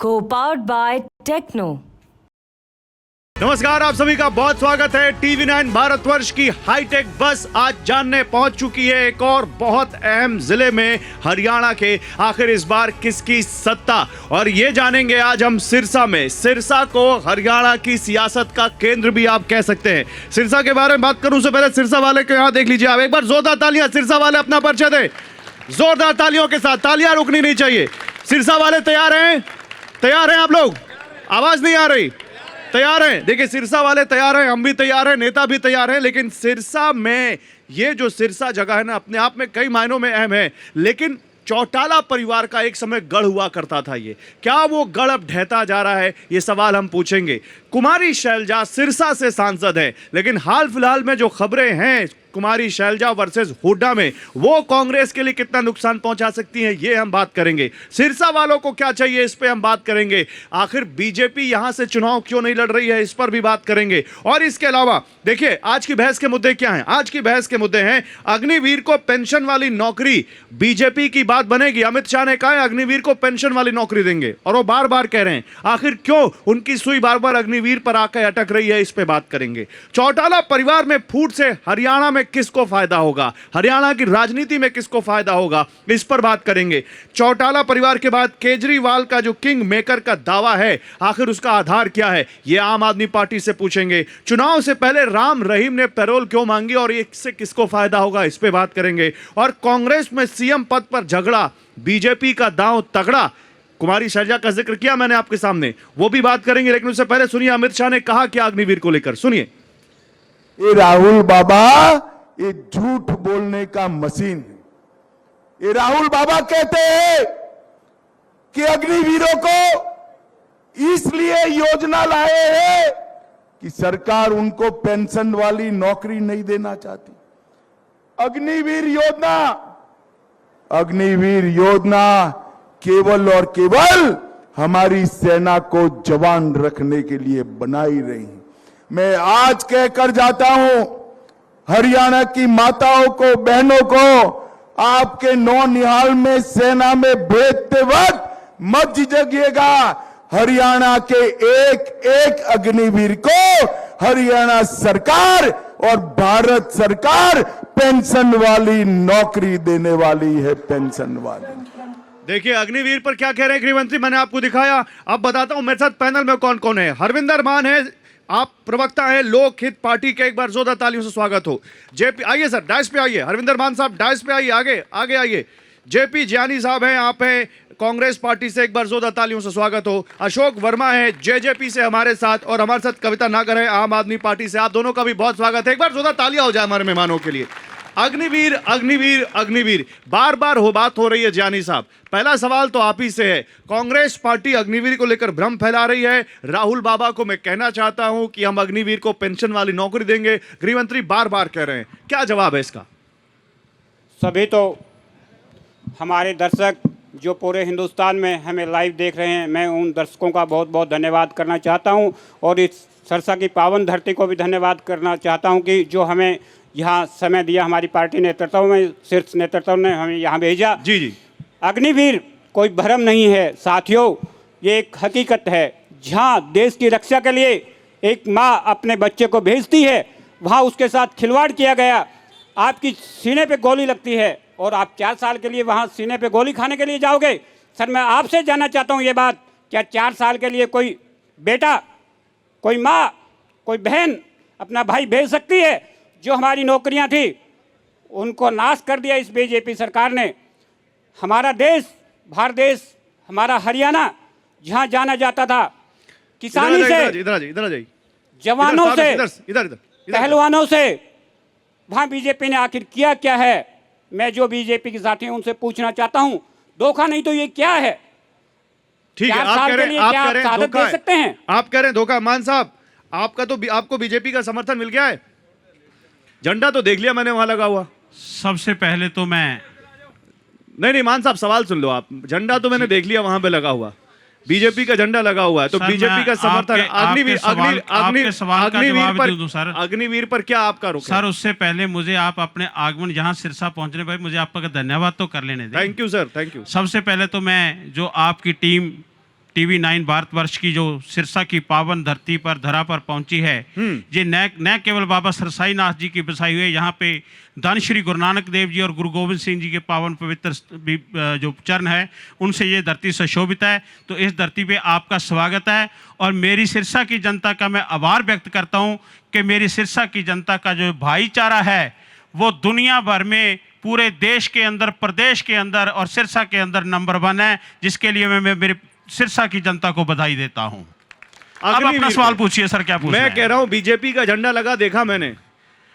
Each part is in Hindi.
Co-powered by Techno. नमस्कार, आप सभी का बहुत स्वागत है। TV9 भारतवर्ष की हाईटेक बस आज जानने पहुंच चुकी है एक और बहुत अहम जिले में, हरियाणा के। आखिर इस बार किसकी सत्ता, और ये जानेंगे आज हम सिरसा में। सिरसा को हरियाणा की सियासत का केंद्र भी आप कह सकते हैं। सिरसा के बारे में बात करूं उससे पहले सिरसा वाले को यहाँ देख लीजिए आप। एक बार जोरदार तालियां, सिरसा वाले अपना परिचय दें जोरदार तालियों के साथ। तालियां रुकनी नहीं चाहिए। सिरसा वाले तैयार हैं? तैयार हैं आप लोग? आवाज नहीं आ रही? तैयार हैं? देखिए, सिरसा वाले तैयार हैं, हम भी तैयार हैं, नेता भी तैयार हैं। लेकिन सिरसा में ये जो सिरसा जगह है ना, अपने आप में कई मायनों में अहम है। लेकिन चौटाला परिवार का एक समय गढ़ हुआ करता था। ये क्या वो गढ़ अब ढहता जा रहा है? ये सवाल हम पूछेंगे। कुमारी शैलजा सिरसा से सांसद है, लेकिन हाल फिलहाल में जो खबरें हैं कुमारी शैलजा वर्सेस हुड्डा में, वो कांग्रेस के लिए कितना नुकसान पहुंचा सकती हैं, ये हम बात करेंगे। सिरसा वालों को क्या चाहिए, इस पे हम बात करेंगे। आखिर बीजेपी यहां से चुनाव क्यों नहीं लड़ रही है, इस पर भी बात करेंगे। और इसके अलावा देखिए, आज की बहस के मुद्दे क्या हैं? आज की बहस के मुद्दे हैं अग्निवीर को पेंशन वाली नौकरी। बीजेपी की बात बनेगी। अमित शाह ने कहा है अग्निवीर को पेंशन वाली नौकरी देंगे, और वो बार बार कह रहे हैं। आखिर क्यों उनकी सुई बार बार अग्निवीर पर आकर अटक रही है, इस पे बात करेंगे। चौटाला परिवार में फूट से हरियाणा में किसको फायदा होगा, हरियाणा की राजनीति में किसको फायदा होगा, इस पर बात करेंगे। चौटाला परिवार के बाद केजरीवाल का जो किंग मेकर का दावा है, आखिर उसका आधार क्या है, यह आम आदमी पार्टी से पूछेंगे। चुनाव से पहले राम रहीम ने पैरोल क्यों मांगी और इससे किसको फायदा होगा, इस पे बात करेंगे। और कांग्रेस में सीएम पद पर झगड़ा, बीजेपी का दांव तगड़ा। कुमारी शैलजा का जिक्र किया मैंने आपके सामने, वो भी बात करेंगे। लेकिन उससे पहले सुनिए अमित शाह ने कहा क्या अग्निवीर को लेकर, सुनिए। ये राहुल बाबा ये झूठ बोलने का मशीन है। ये राहुल बाबा कहते हैं कि अग्निवीरों को इसलिए योजना लाए हैं कि सरकार उनको पेंशन वाली नौकरी नहीं देना चाहती। अग्निवीर योजना केवल और केवल हमारी सेना को जवान रखने के लिए बनाई रही। मैं आज कहकर जाता हूं हरियाणा की माताओं को, बहनों को, आपके नौनिहाल में सेना में भेजते वक्त मत झिझकिएगा। हरियाणा के एक एक अग्निवीर को हरियाणा सरकार और भारत सरकार पेंशन वाली नौकरी देने वाली है। पेंशन वाली। देखिए अग्निवीर पर क्या कह रहे हैं गृहमंत्री, मैंने आपको दिखाया। अब बताता हूं मेरे साथ पैनल में कौन कौन है। हरविंदर मान है, आप प्रवक्ता हैं लोक हित पार्टी के, एक बार जोरदार तालियों से स्वागत हो। जेपी आइए सर, डायस पे आइए। हरविंदर मान साहब डायस पे आइए, आगे आगे आइए। जेपी ज्ञानी साहब हैं, आप हैं कांग्रेस पार्टी से, एक बार जोरदार तालियों से स्वागत हो। अशोक वर्मा है जेजेपी से हमारे साथ, और हमारे साथ कविता नागर है आम आदमी पार्टी से। आप दोनों का भी बहुत स्वागत है। एक बार जोरदार तालियां हो जाए हमारे मेहमानों के लिए। अग्निवीर अग्निवीर अग्निवीर बार बार बात हो रही है। ज्ञानी साहब, पहला सवाल तो आप ही से है। कांग्रेस पार्टी अग्निवीर को लेकर भ्रम फैला रही है। राहुल बाबा को मैं कहना चाहता हूं कि हम अग्निवीर को पेंशन वाली नौकरी देंगे, गृहमंत्री बार बार कह रहे हैं। क्या जवाब है इसका? सभी तो हमारे दर्शक जो पूरे हिंदुस्तान में हमें लाइव देख रहे हैं, मैं उन दर्शकों का बहुत बहुत धन्यवाद करना चाहता हूं, और इस सिरसा की पावन धरती को भी धन्यवाद करना चाहता हूं कि जो हमें यहाँ समय दिया, हमारी पार्टी नेतृत्व में, शीर्ष नेतृत्व ने हमें यहाँ भेजा। जी जी। अग्निवीर कोई भ्रम नहीं है साथियों, ये एक हकीकत है। जहाँ देश की रक्षा के लिए एक माँ अपने बच्चे को भेजती है, वहाँ उसके साथ खिलवाड़ किया गया। आपकी सीने पे गोली लगती है और आप 4 साल के लिए वहाँ सीने पे गोली खाने के लिए जाओगे। सर, मैं आपसे जानना चाहता हूँ ये बात, क्या 4 साल के लिए कोई बेटा, कोई माँ, कोई बहन अपना भाई भेज सकती है? जो हमारी नौकरियां थी उनको नाश कर दिया इस बीजेपी सरकार ने। हमारा देश, भारत देश, हमारा हरियाणा, जहां जाना जाता था किसानी से, जवानों से, पहलवानों से, वहां बीजेपी ने आखिर किया क्या है? मैं जो बीजेपी के साथी हैं उनसे पूछना चाहता हूं, धोखा नहीं तो ये क्या है? ठीक है, आप कह रहे हैं धोखा सकते हैं। आप कह रहे हैं धोखा। मान साहब, आपका तो आपको बीजेपी का समर्थन मिल गया है? झंडा तो देख लिया मैंने वहां लगा हुआ। सबसे पहले तो मैं नहीं मान साहब, सवाल सुन लो आप। झंडा तो मैंने देख लिया वहां पे लगा हुआ, बीजेपी का झंडा लगा हुआ है, तो बीजेपी का समर्थन। अग्निवीर पर क्या आपका रुख है? सर, उससे पहले मुझे आप अपने आगमन यहाँ सिरसा पहुंचने पर मुझे आपका धन्यवाद तो कर लेने दें। Thank you sir, thank you. सबसे पहले तो मैं जो आपकी टीम टीवी 9 भारतवर्ष की जो सिरसा की पावन धरती पर धरा पर पहुंची है, ये न केवल बाबा सरसाई नाथ जी की बसाई हुई है, यहाँ पे धन श्री गुरु नानक देव जी और गुरु गोविंद सिंह जी के पावन पवित्र जो चरण है, उनसे ये धरती सुशोभित है। तो इस धरती पे आपका स्वागत है और मेरी सिरसा की जनता का मैं आभार व्यक्त करता हूँ कि मेरी सिरसा की जनता का जो भाईचारा है वो दुनिया भर में, पूरे देश के अंदर, प्रदेश के अंदर और सिरसा के अंदर नंबर 1 है, जिसके लिए मैं मेरे सिरसा की जनता को बधाई देता हूं। अब अपना सवाल पूछिए सर, क्या पूछना है? मैं कह रहा हूं बीजेपी का झंडा लगा देखा मैंने,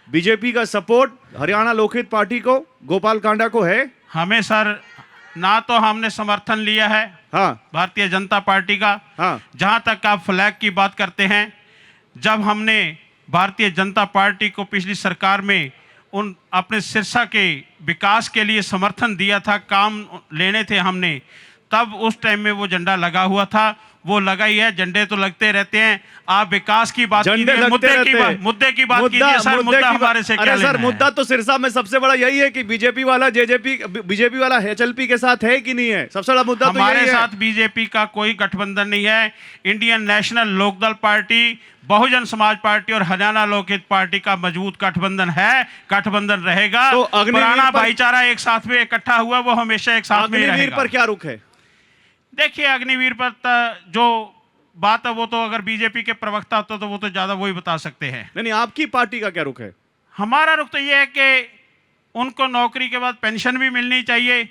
बीजेपी का सपोर्ट हरियाणा लोकहित पार्टी को, गोपाल कांडा को है? हमें सर ना तो हमने समर्थन लिया है हाँ भारतीय जनता पार्टी का। हाँ जहां तक आप फ्लैग की बात करते हैं, जब हमने भारतीय जनता पार्टी को पिछली सरकार में उन अपने सिरसा के विकास के लिए समर्थन दिया था, काम लेने थे हमने, तब उस टाइम में वो झंडा लगा हुआ था, वो लगा ही है। झंडे तो लगते रहते हैं। आप विकास की बात कीजिए, मुद्दे की बात कीजिए सर। मुद्दा हमारे से क्या लेना है? मुद्दा तो सिरसा में सबसे बड़ा यही है कि बीजेपी वाला बीजेपी वाला एचएलपी के साथ है कि नहीं है? सबसे बड़ा मुद्दा तो यही है। हमारे साथ बीजेपी का कोई गठबंधन नहीं है। Indian national Lokdal party, Bahujan Samaj party और हरियाणा लोकहित पार्टी का मजबूत गठबंधन है, गठबंधन रहेगा। तो पुराना भाईचारा एक साथ में इकट्ठा हुआ, वो हमेशा एक साथ में रहेगा। अग्निवीर पर क्या रुख है? देखिए, अग्निवीर पर जो बात है वो तो अगर बीजेपी के प्रवक्ता होता तो वो तो ज्यादा वही बता सकते हैं। नहीं, आपकी पार्टी का क्या रुख है? हमारा रुख तो ये है कि उनको नौकरी के बाद पेंशन भी मिलनी चाहिए।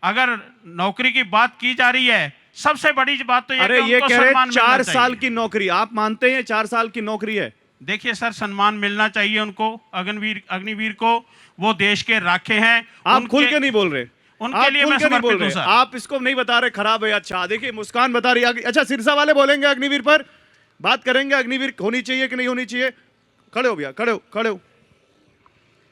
अगर नौकरी की बात की जा रही है, सबसे बड़ी बात तो अरे ये कह रहे 4 साल की नौकरी, आप मानते हैं 4 साल की नौकरी है? देखिए सर, सम्मान मिलना चाहिए उनको, अग्निवीर को। वो देश के राखे हैं। आप खुल के नहीं बोल रहे, उनके लिए मैं समर्पित हूं सर। आप इसको नहीं बता रहे खराब है। अच्छा देखिए, मुस्कान बता रही है। अच्छा, सिरसा वाले बोलेंगे अग्निवीर पर, बात करेंगे अग्निवीर होनी चाहिए कि नहीं होनी चाहिए। खड़े हो भैया, खड़े हो।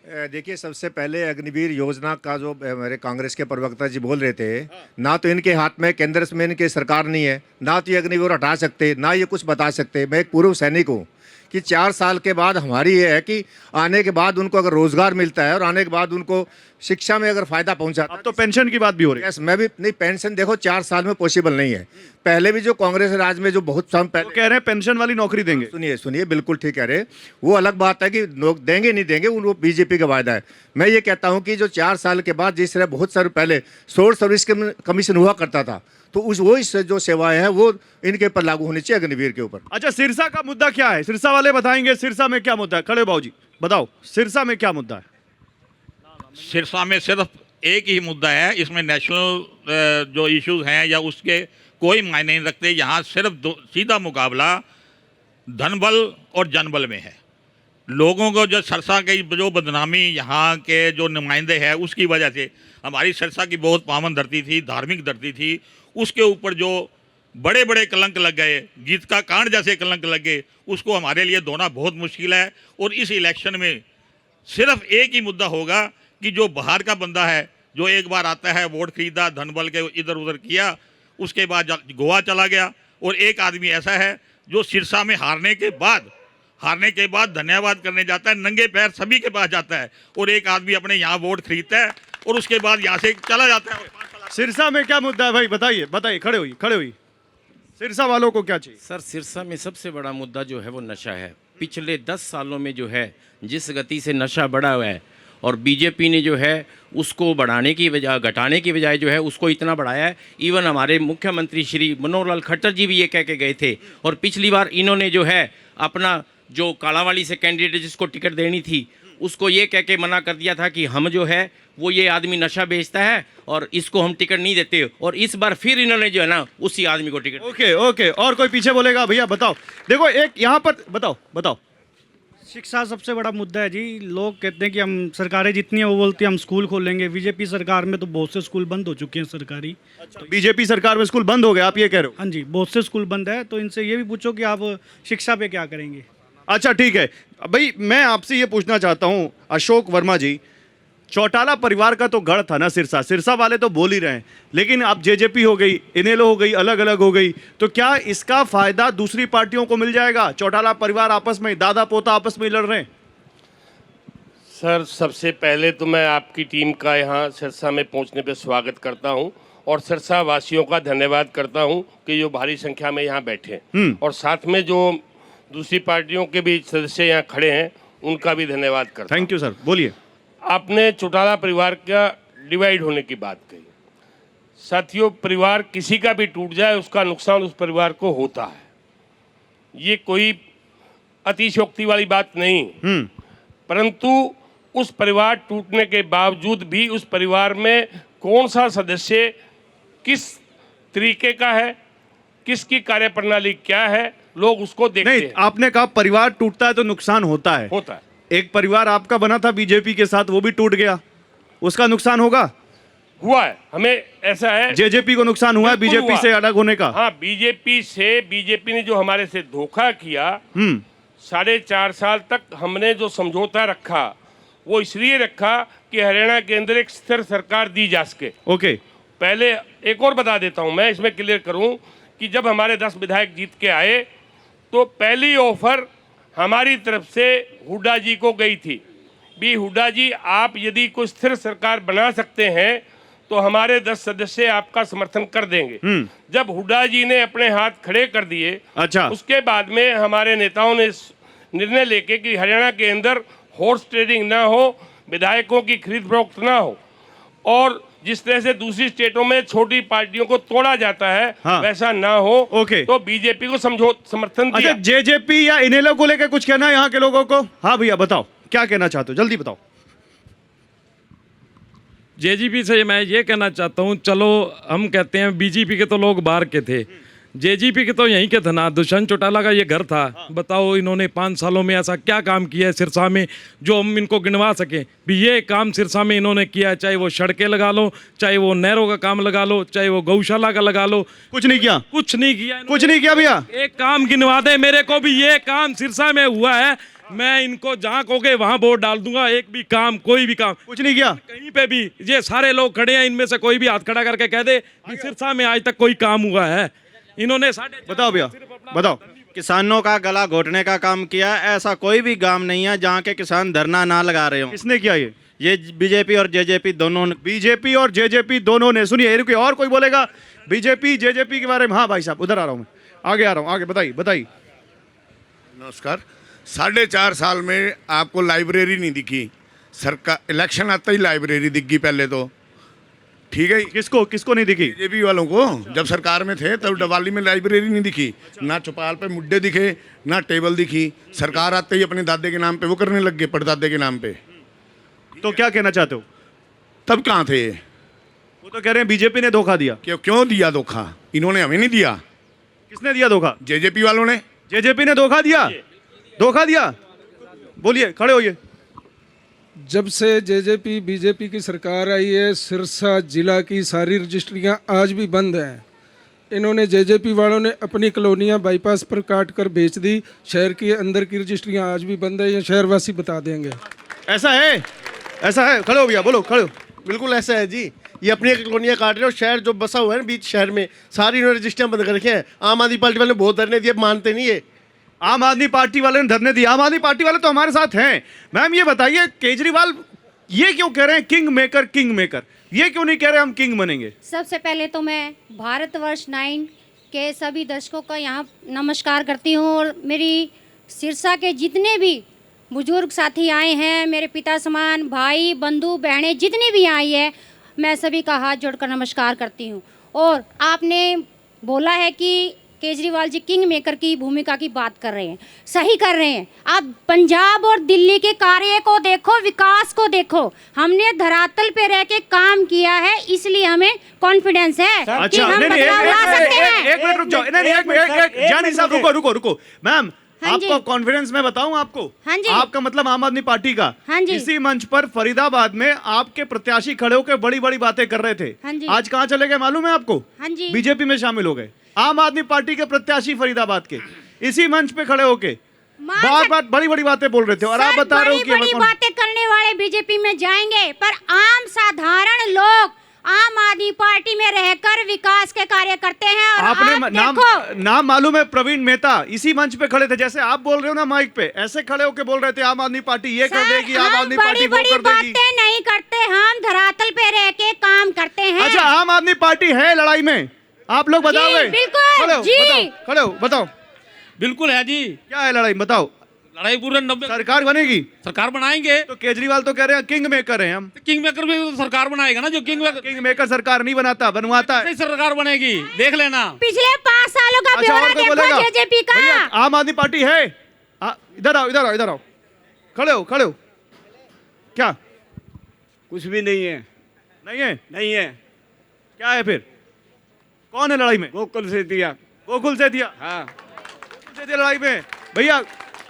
देखिए, सबसे पहले अग्निवीर योजना का जो मेरे कांग्रेस के प्रवक्ता जी बोल रहे थे, ना तो इनके हाथ में केंद्र में इनकी सरकार नहीं है, ना तो ये अग्निवीर हटा सकते, ना ये कुछ बता सकते। मैं एक पूर्व सैनिक हूँ कि 4 साल के बाद हमारी ये है कि आने के बाद उनको अगर रोजगार मिलता है और आने के बाद उनको शिक्षा में अगर फायदा पहुंचाता है। अब तो पेंशन की बात भी हो रही है। यस, मैं भी नहीं, पेंशन देखो 4 साल में पॉसिबल नहीं है। पहले भी जो कांग्रेस राज में जो बहुत साल पहले कह रहे हैं पेंशन वाली नौकरी देंगे। सुनिए, बिल्कुल ठीक कह रहे। वो अलग बात है कि लोग देंगे नहीं देंगे, वो बीजेपी का वायदा है। मैं ये कहता हूँ कि जो 4 साल के बाद, जिस तरह बहुत साल पहले सोर्स सर्विस कमीशन हुआ करता था, तो वो जो सेवाएं हैं वो इनके ऊपर लागू होनी चाहिए, अग्निवीर के ऊपर। अच्छा, सिरसा का मुद्दा क्या है? सिरसा वाले बताएंगे सिरसा में क्या मुद्दा है। खड़े बाबूजी, बताओ सिरसा में क्या मुद्दा है? सिरसा में सिर्फ एक ही मुद्दा है, इसमें नेशनल जो इश्यूज हैं या उसके कोई मायने नहीं रखते। यहाँ सिर्फ सीधा मुकाबला धनबल और जनबल में है। लोगों को जो सिरसा की जो बदनामी यहाँ के जो नुमाइंदे हैं उसकी वजह से, हमारी सिरसा की बहुत पावन धरती थी, धार्मिक धरती थी, उसके ऊपर जो बड़े बड़े कलंक लग गए, गीत का कांड जैसे कलंक लग गए, उसको हमारे लिए धोना बहुत मुश्किल है। और इस इलेक्शन में सिर्फ एक ही मुद्दा होगा कि जो बाहर का बंदा है, जो एक बार आता है, वोट खरीदा, धनबल के इधर उधर किया, उसके बाद गोवा चला गया, और एक आदमी ऐसा है जो सिरसा में हारने के बाद धन्यवाद करने जाता है, नंगे पैर सभी के पास जाता है, और एक आदमी अपने यहाँ वोट खरीदता है और उसके बाद यहाँ से चला जाता है। सिरसा में क्या मुद्दा है भाई? बताइए। खड़े हुई सिरसा वालों को क्या चाहिए? सर, सिरसा में सबसे बड़ा मुद्दा जो है वो नशा है। पिछले 10 सालों में जो है जिस गति से नशा बढ़ा हुआ है, और बीजेपी ने जो है उसको बढ़ाने की बजाय, घटाने की बजाय जो है उसको इतना बढ़ाया है। इवन हमारे मुख्यमंत्री श्री मनोहर लाल खट्टर जी भी ये कह के गए थे, और पिछली बार इन्होंने जो है अपना जो कालावाली से कैंडिडेट जिसको टिकट देनी थी, उसको ये कह के मना कर दिया था कि हम जो है वो ये आदमी नशा बेचता है और इसको हम टिकट नहीं देते। और इस बार फिर इन्होंने जो है ना उसी आदमी को टिकट। ओके। और कोई पीछे बोलेगा? भैया बताओ। देखो, एक यहाँ पर बताओ। शिक्षा सबसे बड़ा मुद्दा है जी। लोग कहते हैं कि हम सरकारें जितनी है वो बोलती है हम स्कूल खोलेंगे। बीजेपी सरकार में तो बहुत से स्कूल बंद हो चुके हैं सरकारी। अच्छा, बीजेपी सरकार में स्कूल बंद हो गए, आप ये कह रहे हो? हाँ जी, बहुत से स्कूल बंद है। तो इनसे ये भी पूछो कि आप शिक्षा पे क्या करेंगे। अच्छा ठीक है भाई, मैं आपसे ये पूछना चाहता हूं अशोक वर्मा जी, चौटाला परिवार का तो गढ़ था ना सिरसा वाले तो बोल ही रहे हैं, लेकिन अब जेजेपी हो गई, इनेलो हो गई, अलग अलग हो गई, तो क्या इसका फायदा दूसरी पार्टियों को मिल जाएगा? चौटाला परिवार आपस में, दादा पोता आपस में लड़ रहे हैं। सर, सबसे पहले तो मैं आपकी टीम का यहाँ सिरसा में पहुँचने पे स्वागत करता हूँ, और सिरसा वासियों का धन्यवाद करता हूं कि जो भारी संख्या में यहाँ बैठे हैं और साथ में जो दूसरी पार्टियों के भी सदस्य यहाँ खड़े हैं उनका भी धन्यवाद करता हूं। थैंक यू सर, बोलिए। आपने चौटाला परिवार का डिवाइड होने की बात कही। साथियों, परिवार किसी का भी टूट जाए उसका नुकसान उस परिवार को होता है, ये कोई अतिशयोक्ति वाली बात नहीं। परंतु उस परिवार टूटने के बावजूद भी उस परिवार में कौन सा सदस्य किस तरीके का है, किसकी कार्यप्रणाली क्या है, लोग उसको देखते नहीं, हैं। आपने कहा परिवार टूटता है तो नुकसान होता है। एक परिवार आपका बना था बीजेपी के साथ, वो भी टूट गया, उसका नुकसान होगा? हुआ है, हमें ऐसा है। जेजेपी को नुकसान हुआ है बीजेपी से अलग होने का? हाँ, बीजेपी ने जो हमारे से धोखा किया, 4.5 साल तक हमने जो समझौता रखा वो इसलिए रखा कि हरियाणा के अंदर एक स्थिर सरकार दी जा सके। ओके, पहले एक और बता देता हूं, मैं इसमें क्लियर करूं कि जब हमारे 10 विधायक जीत के आए तो पहली ऑफर हमारी तरफ से हुड्डा जी को गई थी, भी हुड्डा जी आप यदि कोई स्थिर सरकार बना सकते हैं तो हमारे 10 सदस्य आपका समर्थन कर देंगे। जब हुड्डा जी ने अपने हाथ खड़े कर दिए, अच्छा, उसके बाद में हमारे नेताओं ने निर्णय लेके कि हरियाणा के अंदर हॉर्स ट्रेडिंग ना हो, विधायकों की खरीद फरोख्त ना हो, और जिस तरह से दूसरी स्टेटों में छोटी पार्टियों को तोड़ा जाता है, हाँ, वैसा ना हो। ओके, तो बीजेपी को समर्थन दिया। अच्छा, जेजेपी या इनेलो को लेकर कुछ कहना है यहाँ के लोगों को? हाँ भैया बताओ, क्या कहना चाहते हो, जल्दी बताओ। जेजेपी से मैं ये कहना चाहता हूँ, चलो हम कहते हैं बीजेपी के तो लोग बाहर के थे, जेजेपी के तो यहीं के थे ना। दुष्यंत चौटाला का ये घर था। बताओ इन्होंने 5 सालों में ऐसा क्या काम किया है सिरसा में जो हम इनको गिनवा सकें? भी ये काम सिरसा में इन्होंने किया है, चाहे वो सड़कें लगा लो, चाहे वो नहरों का काम लगा लो, चाहे वो गौशाला का लगा लो। कुछ नहीं किया, कुछ नहीं किया, कुछ नहीं किया भैया। एक काम गिनवा दे मेरे को भी, ये काम सिरसा में हुआ है, मैं इनको जहाँ कहोगे वहाँ वोट डाल दूंगा। एक भी काम, कोई भी काम कुछ नहीं किया कहीं पे भी। ये सारे लोग खड़े हैं, इनमें से कोई भी हाथ खड़ा करके कह दे कि सिरसा में आज तक कोई काम हुआ है। इन्होंने बताओ भैया, बताओ। किसानों का गला घोटने का काम किया, ऐसा कोई भी गांव नहीं है जहाँ के किसान धरना ना लगा रहे हो। किसने किया ये बीजेपी और जेजेपी दोनों ने। बीजेपी और जेजेपी दोनों ने। सुनिए, रुकिए, और कोई बोलेगा बीजेपी जेजेपी के बारे में? हाँ भाई साहब, उधर आ रहा हूँ मैं, आगे आ रहा हूँ, आगे बताइए बताइए। नमस्कार। 4.5 साल में आपको लाइब्रेरी नहीं दिखी, सरकार इलेक्शन आता ही लाइब्रेरी दिख गई पहले तो, ठीक है। किसको नहीं दिखी? बीजेपी वालों को। जब सरकार में थे तब डवाली में लाइब्रेरी नहीं दिखी, ना चौपाल पे मुड्डे दिखे, ना टेबल दिखी। सरकार आते ही अपने दादे के नाम पे वो करने लग गए, परदादे के नाम पे। तो क्या कहना चाहते हो? तब कहाँ थे? वो तो कह रहे हैं बीजेपी ने धोखा दिया। क्यों दिया धोखा? इन्होंने हमें नहीं दिया। किसने दिया धोखा? जेजेपी वालों ने। जेजेपी ने धोखा दिया, धोखा दिया। बोलिए, खड़े होइए। जब से जेजेपी बीजेपी की सरकार आई है, सिरसा जिला की सारी रजिस्ट्रियां आज भी बंद हैं। इन्होंने जेजेपी वालों ने अपनी कॉलोनियां बाईपास पर काट कर बेच दी। शहर के अंदर की रजिस्ट्रियां आज भी बंद है, ये शहरवासी बता देंगे। ऐसा है, ऐसा है। खड़े हो भैया, बोलो, खड़े हो। बिल्कुल ऐसा है जी, ये अपनी कॉलोनियां काट रहे हो। शहर जो बसा हुआ है ना बीच शहर में, सारी इन्होंने रजिस्ट्रियां बंद कर रखे हैं। आम आदमी पार्टी वाले बहुत धरने दिए, मानते नहीं है। आम आदमी पार्टी वाले ने धरने दिए? आम आदमी पार्टी वाले तो हमारे साथ हैं। मैम ये बताइए, केजरीवाल ये क्यों कह रहे हैं किंग मेकर, किंग मेकर? ये क्यों नहीं कह रहे हम किंग बनेंगे? सबसे पहले तो मैं भारतवर्ष 9 के सभी दर्शकों का यहाँ नमस्कार करती हूँ, और मेरी सिरसा के जितने भी बुजुर्ग साथी आए हैं, मेरे पिता समान भाई बंधु बहनें जितनी भी आई है, मैं सभी का हाथ जोड़कर नमस्कार करती हूँ। और आपने बोला है कि केजरीवाल जी किंग मेकर की भूमिका की बात कर रहे हैं, सही कर रहे हैं। आप पंजाब और दिल्ली के कार्य को देखो, विकास को देखो। हमने धरातल पे रह के काम किया है, इसलिए हमें कॉन्फिडेंस है कि हम बदलाव ला सकते हैं। एक मिनट रुक जाओ, जानी साहब रुको। मैम, आपको कॉन्फिडेंस मैं बताऊं आपको? हाँ जी। आपका मतलब आम आदमी पार्टी का। हाँ जी। इसी मंच पर फरीदाबाद में आपके प्रत्याशी खड़े होकर बड़ी बड़ी बातें कर रहे थे। हाँ जी। आज कहाँ चले गए मालूम है आपको? हाँ जी। बीजेपी में शामिल हो गए। आम आदमी पार्टी के प्रत्याशी फरीदाबाद के इसी मंच पे खड़े होके बार बड़ी बड़ी बातें बोल रहे थे, और आप बता रहे हो कि बड़ी बातें करने वाले बीजेपी में जाएंगे, पर आम साधारण लोग आम आदमी पार्टी में रहकर विकास के कार्य करते हैं। और आपने आप नाम देखो, नाम मालूम है? प्रवीण मेहता इसी मंच पे खड़े थे, जैसे आप बोल रहे हो ना माइक पे, ऐसे खड़े होके बोल रहे थे आम आदमी पार्टी ये कर देगी, आम आदमी पार्टी वो बड़ी कर देगी। बातें नहीं करते, हम धरातल पे रह के काम करते हैं। अच्छा, आम आदमी पार्टी है लड़ाई में? आप लोग बताओगे? बिल्कुल, खड़े हो, जी। बताओ, खड़े हो, बताओ बिल्कुल है जी। क्या है लड़ाई, बताओ। लड़ाई पूरे 90 सरकार बनेगी? सरकार बनाएंगे। तो केजरीवाल तो कह रहे हैं किंग मेकर हैं हम। किंग मेकर भी तो सरकार बनाएगा ना, जो किंग मेकर सरकार नहीं बनाता, बनवाता है। सरकार बनेगी, देख लेना। पिछले 5 सालों का अच्छा, और ब्यौरा कोई देखो बोलेगा? जेजेपी का। भैया, आम आदमी पार्टी है? इधर आओ, इधर आओ, इधर आओ, खड़े हो, खड़े हो। क्या? कुछ भी नहीं है। नहीं है? नहीं है। क्या है फिर? कौन है लड़ाई में? गोकुल से दिया। गोकुल से दिया? हाँ। गोकुल से दिया लड़ाई में। भैया,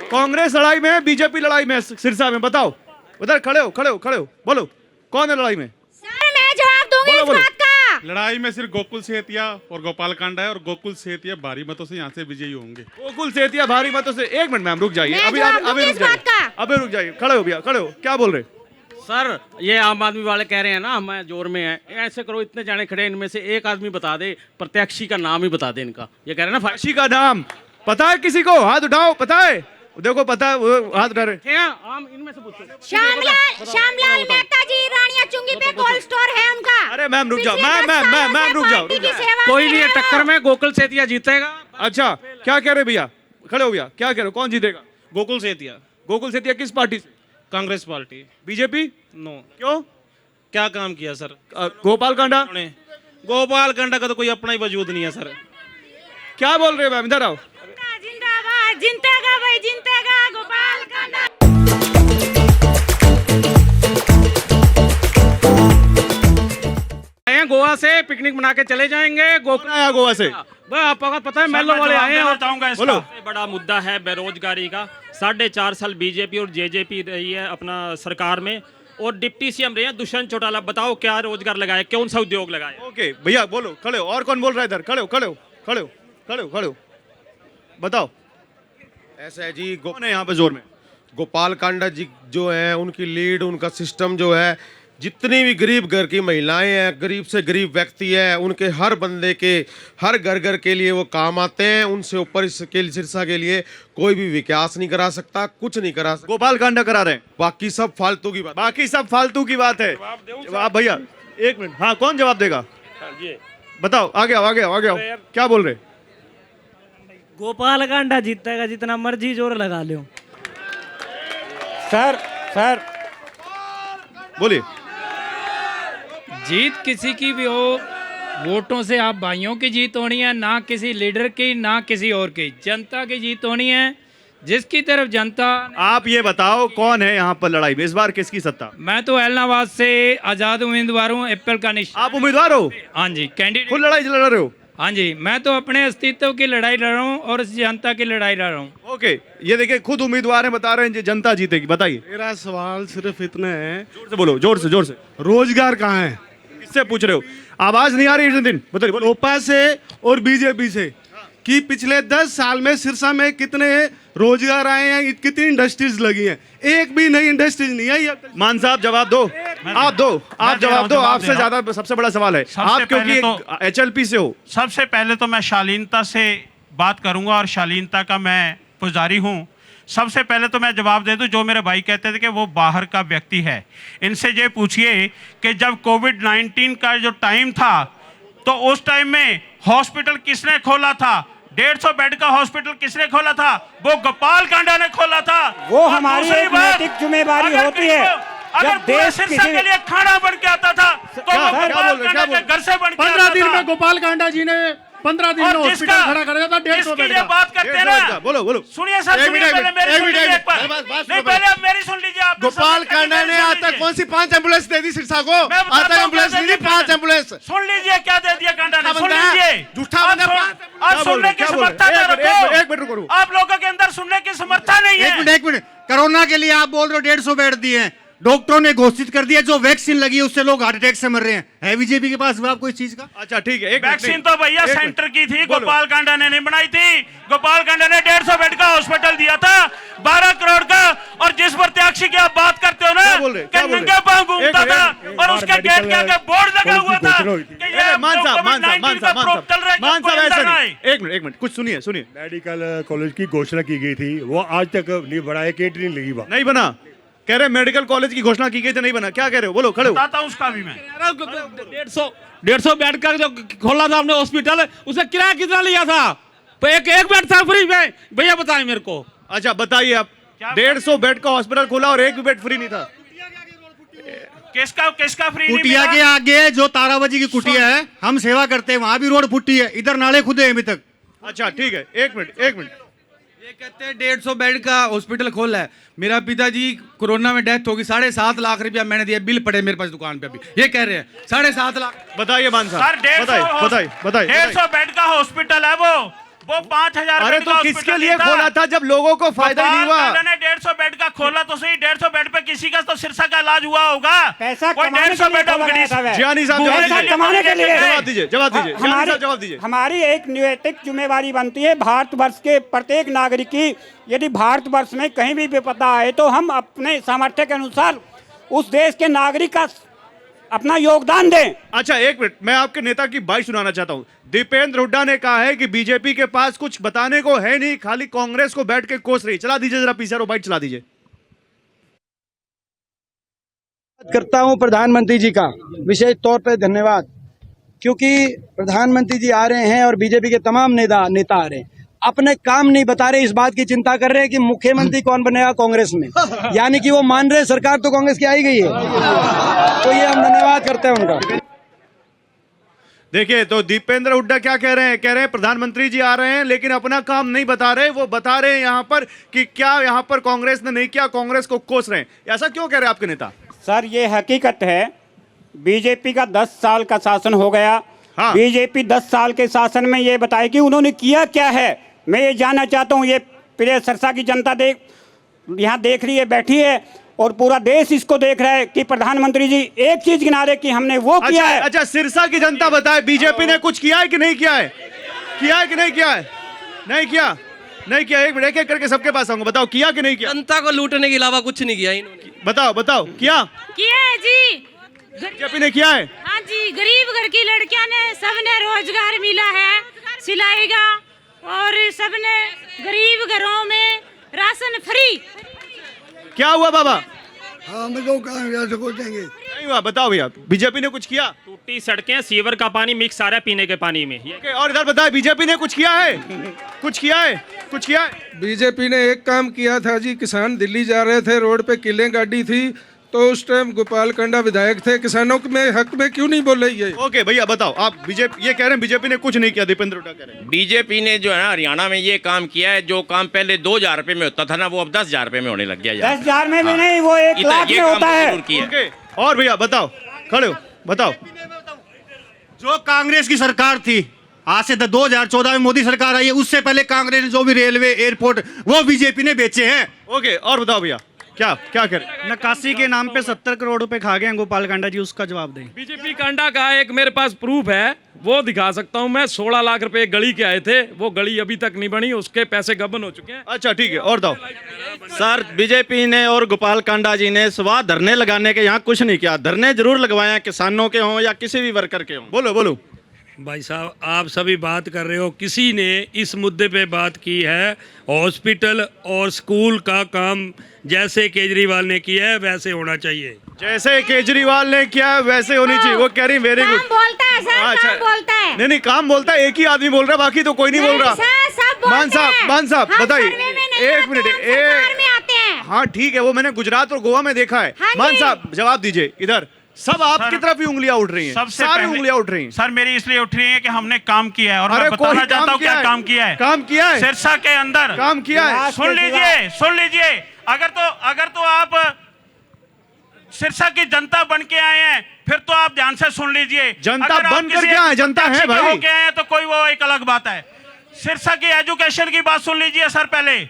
कांग्रेस लड़ाई में है, बीजेपी लड़ाई में है सिरसा में? बताओ, उधर खड़े हो, खड़े हो, खड़े हो, बोलो कौन है लड़ाई में? सर मैं जवाब दूंगी इस बात का। लड़ाई में सिर्फ गोकुल सेतिया और गोपाल कांडा है, और गोकुल सेतिया भारी मतों से यहाँ से विजयी होंगे। गोकुल सेतिया भारी मतों से। एक मिनट मैम, रुक जाइए, मैं अभी जवाब अभी दूंगी रुक इस बात जाइए, का। अभी रुक जाइए, खड़े हो भैया, खड़े हो। क्या बोल रहे? सर, ये आम आदमी वाले कह रहे हैं ना हमें जोर में है, ऐसे करो, इतने जाने खड़े, इनमें से एक आदमी बता दे, प्रत्याशी का नाम ही बता दे इनका। ये कह रहे हैं ना प्रत्याशी का नाम पता है किसी को? हाथ उठाओ, पता है? देखो पता है, वो हाथ उठा रहे। आम इनमें से पूछो। श्यामलाल मेहता जी, रानिया चुंगी पे कोल्ड स्टोर है उनका। अरे मैम रुक जाओ, पिछले मैम 10 मैम सालों मैम मैम से रुक जाओ, पार्टी रुक की जाओ। सेवा कोई में नहीं है है। टक्कर में, गोकुल सेतिया जीतेगा। अच्छा, क्या कह रहे भैया? खड़े हो भैया, क्या कह रहे हो, कौन जीतेगा? गोकुल सेतिया। गोकुल सेतिया किस पार्टी से? कांग्रेस पार्टी। बीजेपी? नो। क्यों? क्या काम किया सर? गोपाल कांडा? गोपाल कांडा का तो कोई अपना ही वजूद नहीं है सर। क्या बोल रहे हो मैम? इधर आओ। जिंदाबाद, जिंतेगा भाई, जिंतेगा गोपाल कांडा। गोवा से पिकनिक मना के चले जाएंगे। कौन आया गोवा से? आपको पता है मेलो वाले आए हैं। बोलो। सबसे बड़ा मुद्दा है बेरोजगारी का। 4.5 साल बीजेपी और जेजेपी रही है अपना सरकार में, और डिप्टी सीएम रहे हैं दुष्यंत चौटाला। बताओ क्या रोजगार लगाए, कौन सा उद्योग लगाए? ओके भैया बोलो, खड़े हो। और कौन बोल रहा है इधर? खड़े हो, खड़े हो, खड़े हो, खड़े हो, खड़े हो, बताओ। ऐसा है जी, कौन है यहाँ पे जोर में? गोपाल कांडा जी जो है, उनकी लीड, उनका सिस्टम जो है, जितनी भी गरीब घर की महिलाएं हैं, गरीब से गरीब व्यक्ति है, उनके हर बंदे के, हर घर घर के लिए वो काम आते हैं। उनसे ऊपर इसके सिरसा के लिए कोई भी विकास नहीं करा सकता, कुछ नहीं करा सकता। गोपाल कांडा करा रहे हैं, बाकी सब फालतू की बात। बाकी सब फालतू की बात है। जवाब भैया, एक मिनट। हाँ, कौन जवाब देगा? बताओ, आगे आओ, आगे आओ, आगे आओ। क्या बोल रहे? गोपाल कांडा जीतेगा, जितना मर्जी जोर लगा लो। सर बोलिए। जीत किसी की भी हो, वोटों से आप भाइयों की जीत होनी है, ना किसी लीडर की, ना किसी और की। जनता की जीत होनी है, जिसकी तरफ जनता। आप ये बताओ, कौन है यहाँ पर लड़ाई में? इस बार किसकी सत्ता? मैं तो एलनाबाद से आजाद उम्मीदवार हूँ, एप्पल का निशान। आप उम्मीदवार हो? हाँ जी, कैंडिडेट। खुद लड़ाई लड़ रहे हो? हाँ जी, मैं तो अपने अस्तित्व की लड़ाई लड़ रहा हूँ और इस जनता की लड़ाई लड़ रहा हूँ। ओके, ये देखिए, खुद उम्मीदवार हैं, बता रहे हैं जनता जीतेगी। बताइए। मेरा सवाल सिर्फ इतना है, जोर से बोलो, जोर से, जोर से। रोजगार कहाँ है? किससे पूछ रहे हो? आवाज नहीं आ रही है। दिन बताइए। लोपा से और बीजेपी से कि पिछले 10 साल में सिरसा में कितने रोजगार आए हैं, कितनी इंडस्ट्रीज लगी हैं? एक भी नई इंडस्ट्रीज नहीं आई अब तक। मान साहब जवाब दो। आप दो, आप जवाब दो। आपसे ज्यादा सबसे बड़ा सवाल है, आप क्योंकि HLP से हो। सबसे पहले तो मैं शालीनता से बात करूंगा और शालीनता का मैं पुजारी हूं। सबसे पहले तो मैं जवाब दे दूं, जो मेरे भाई कहते थे कि वो बाहर का व्यक्ति है, इनसे ये पूछिए कि जब कोविड-19 का जो टाइम था, तो उस टाइम में हॉस्पिटल किसने खोला था? 150 बेड का हॉस्पिटल किसने खोला था? वो गोपाल कांडा ने खोला था। वो हमारी एक नैतिक जिम्मेदारी होती है। अगर देश के लिए खाना बन के आता था, तो वो गोपाल कांडा के घर से बन के 15 दिन में गोपाल कांडा जी ने 15 दिन में हॉस्पिटल खड़ा कर दिया था। 150 बेड का। बात करते हैं ना, बोलो बोलो। सुनिए सर, सुनिए पहले मेरी सुन लीजिए एक बार। नहीं, पहले आप मेरी सुन लीजिए। आप गोपाल कांडा ने आज तक कौन सी 5 एम्बुलेंस दे दी सिरसा को? आज तक एम्बुलेंस नहीं दी, 5 एम्बुलेंस। सुन लीजिए क्या दे दिया कांडा ने, सुन लीजिए। झूठा बंदा। आप सुनने की समर्था तो रखो। एक मिनट रुको। आप लोगों के अंदर सुनने की समर्था नहीं है। एक मिनट। कोरोना के लिए आप बोल रहे हो 150 बेड दिए हैं, डॉक्टरों ने घोषित कर दिया, जो वैक्सीन लगी है उससे लोग हार्ट अटैक से मर रहे हैं। है बीजेपी के पास जवाब कोई चीज का? अच्छा ठीक है। एक वैक्सीन तो भैया सेंटर की थी, गोपाल कांडा ने नहीं बनाई थी। गोपाल कांडा ने 150 बेड का हॉस्पिटल दिया था, 12 करोड़ का, और जिस प्रत्याशी की आप बात करते हो ना, क्या बोल रहे? क्या बोल रहे? नंगे पांव घूमता था और उसके गेट के आगे बोर्ड लगा हुआ था कि ये मान साहब कोविड-19 का प्रोब चल रहा है, मान कोई साहब अंदर ऐसा ना नहीं, आए। एक मिनट कुछ सुनिए सुनिए। मेडिकल कॉलेज की घोषणा की गई थी, वो आज तक नहीं बढ़ा है, गेट नहीं लगी वहाँ। नहीं बना, कह रहे मेडिकल कॉलेज की घोषणा की गई थी, नहीं बना। क्या कह रहे हो, बोलो, खड़े हो। बताता हूँ उसका भी मैं। 150 बेड का जो खोला था हमने हॉस्पिटल, उसका किराया कितना लिया था? एक बेड था फ्री में, भैया बताएं मेरे को। अच्छा बताइए आप, 150 बेड का हॉस्पिटल खोला और एक भी बेड फ्री नहीं था। किसका फ्री नहीं कुटिया मिला? के आगे जो ताराबाजी की कुटिया है, हम सेवा करते हैं, वहाँ भी रोड फुटी है, इधर नाले खुदे हैं अभी तक। अच्छा ठीक है, एक मिनट। ये कहते हैं 150 बेड का हॉस्पिटल खोला है। मेरा पिताजी कोरोना में डेथ होगी, 7.5 लाख रुपया मैंने दिया, बिल पड़े मेरे पास दुकान पे अभी। ये कह रहे हैं 7.5 लाख। बताइए मान सर साहब, 150 बेड का हॉस्पिटल है वो 5000 अरे बेड तो का किसके हॉस्पिटल लिए था। खोला था जब लोगों को फायदा नहीं हुआ? मैंने 150 बेड का खोला तो सही, 150 बेड पे किसी का तो सिरसा का इलाज हुआ होगा। पैसा कोई कमाने 150 के लिए बेड खोला गया था वह। जियानी साहब पैसा जवाब कमाने के लिए। दीजिए, जवाब दीजिए, जियानी साहब जवाब दीजिए। हमारी एक नैतिक जिम्मेवारी बनती है भारतवर्ष के प्रत्येक नागरिक की। यदि भारतवर्ष में कहीं भी विपदा आए तो हम अपने सामर्थ्य के अनुसार उस देश के नागरिक का अपना योगदान दें। अच्छा एक मिनट, मैं आपके नेता की बात सुनाना चाहता हूं। दीपेंद्र हुड्डा ने कहा है कि बीजेपी के पास कुछ बताने को है नहीं, खाली कांग्रेस को बैठ के कोस रही। चला दीजिए जरा पीछे बाइट चला दीजिए। करता हूं प्रधानमंत्री जी का विशेष तौर पे धन्यवाद, क्योंकि प्रधानमंत्री जी आ रहे हैं और बीजेपी के तमाम नेता आ रहे हैं, अपने काम नहीं बता रहे, इस बात की चिंता कर रहे हैं कि मुख्यमंत्री कौन बनेगा कांग्रेस में। यानी कि वो मान रहे सरकार तो कांग्रेस की आई गई है, तो ये हम धन्यवाद करते हैं उनका। देखिए तो दीपेंद्र हुड्डा क्या कह रहे हैं, कह रहे हैं प्रधानमंत्री जी आ रहे हैं लेकिन अपना काम नहीं बता रहे। वो बता रहे हैं यहाँ पर कि क्या यहाँ पर कांग्रेस ने नहीं किया, कांग्रेस को कोस रहे हैं। ऐसा क्यों कह रहे हैं आपके नेता? सर ये हकीकत है, बीजेपी का 10 साल का शासन हो गया। हाँ। बीजेपी 10 साल के शासन में ये बताए कि उन्होंने किया क्या है। मैं ये जानना चाहता हूँ, ये प्रिय सिरसा की जनता यहाँ देख रही है, बैठी है, और पूरा देश इसको देख रहा है कि प्रधानमंत्री जी एक चीज गिना रहे कि हमने वो किया है। अच्छा सिरसा की जनता बताए बीजेपी ने कुछ किया है कि नहीं किया है? किया है कि नहीं किया है? नहीं किया, नहीं किया। एक मिनट, एक एक करके सबके पास आऊंगा, बताओ किया कि नहीं किया? जनता को लूटने के अलावा कुछ नहीं किया इन्होंने। बताओ किया है जी। बीजेपी ने किया है? हाँ जी, गरीब घर की लड़कियां ने सबने रोजगार मिला है सिलाई का, और सबने गरीब घरों में राशन फ्री। क्या हुआ बाबा? हम लोग देंगे नहीं हुआ, बताओ भैया, बीजेपी ने कुछ किया? टूटी सड़कें, सीवर का पानी मिक्स आ रहा है पीने के पानी में। ओके, और इधर बताए बीजेपी ने कुछ किया है? कुछ किया है? कुछ किया है? बीजेपी ने एक काम किया था जी, किसान दिल्ली जा रहे थे, रोड पे किलें गाड़ी थी, तो उस टाइम गोपाल कांडा विधायक थे, किसानों में हक में क्यों नहीं बोले ये? ओके भैया बताओ, आप बीजेपी ये कह रहे हैं बीजेपी ने कुछ नहीं किया, दीपेंद्र हुड्डा कह रहे हैं। बीजेपी ने जो है ना हरियाणा में ये काम किया है, जो काम पहले 2000 रुपए में होता था ना, वो अब 10,000 रुपए में होने लग गया। 10,000 में भी नहीं, वो 1 लाख में होता है। ओके, और भैया बताओ, खड़े हो, बताओ। जो कांग्रेस की सरकार थी, आज से 2014 में मोदी सरकार आई है, उससे पहले कांग्रेस ने जो भी रेलवे एयरपोर्ट वो बीजेपी ने बेचे हैं। ओके, और बताओ भैया क्या क्या करें? नक्काशी के नाम पे 70 करोड़ रुपए खा गए हैं गोपाल कांडा जी, उसका जवाब दें। बीजेपी कांडा का एक मेरे पास प्रूफ है, वो दिखा सकता हूँ मैं। 16 लाख रुपए गली के आए थे, वो गली अभी तक नहीं बनी, उसके पैसे गबन हो चुके हैं। अच्छा ठीक है, और दो सर बीजेपी ने और गोपाल कांडा जी ने स्वाद धरने लगाने के यहाँ कुछ नहीं किया। धरने जरूर लगवाए, किसानों के हों या किसी भी वर्कर के हों। बोलो। भाई साहब आप सभी बात कर रहे हो, किसी ने इस मुद्दे पे बात की है? हॉस्पिटल और स्कूल का काम जैसे केजरीवाल ने किया है वैसे होना चाहिए। जैसे केजरीवाल ने किया वैसे होनी चाहिए। वो कह रही वेरी गुड। बोलता है सर, अच्छा, बोलता है। नहीं काम बोलता है, एक ही आदमी बोल रहा है, बाकी तो कोई नहीं बोल रहा। मान साहब बताइए, एक मिनट, हाँ ठीक है, वो मैंने गुजरात और गोवा में देखा है। मान साहब जवाब दीजिए, इधर सब आपकी तरफ ही उंगलियां उठ रही हैं, सबसे सारी पहले उंगलियां उठ रही हैं। सर मेरी इसलिए उठ रही है कि हमने काम किया है, और अरे मैं बताना कोई चाहता हूँ क्या काम किया है। काम किया है सिरसा के अंदर काम किया है। सुन लीजिए, अगर तो आप सिरसा की जनता बन के आए हैं, फिर तो आप ध्यान से सुन लीजिए। जनता अगर आप बन कर किसी क्या है? जनता है भाई। होके आए हैं तो कोई वो एक अलग बात है। सिरसा की एजुकेशन की बात सुन लीजिए सर। पहले